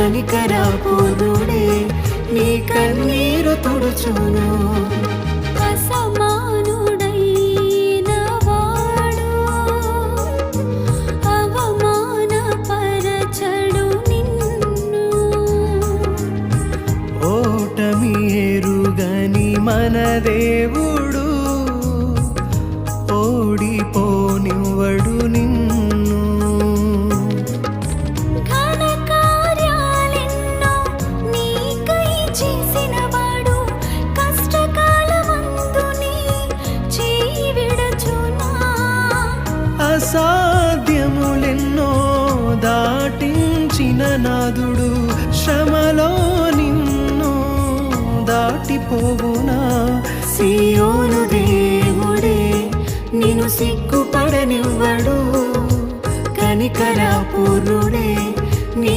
కనికరపూర్ణుడే నీ కన్నీరు తుడుచును. అసమానుడైన వాడు అవమానపరచడు నిన్ను. ఓటమి ఎరుగని మన దేవుడు ఓడిపోనివ్వడు నిన్ను. ఘన కార్యాలెన్నో నీకై చేసినవాడు కష్టకాలమందు నీ చేయి విడచునా. అసాధ్యములెన్నో దాటించిన నాదుడు శ్రమలో నిన్ను దాటిపోవునా. సియోను దేవుడే నిన్ను సిగ్గుపడనివ్వడు, కనికరపూర్ణుడే నీ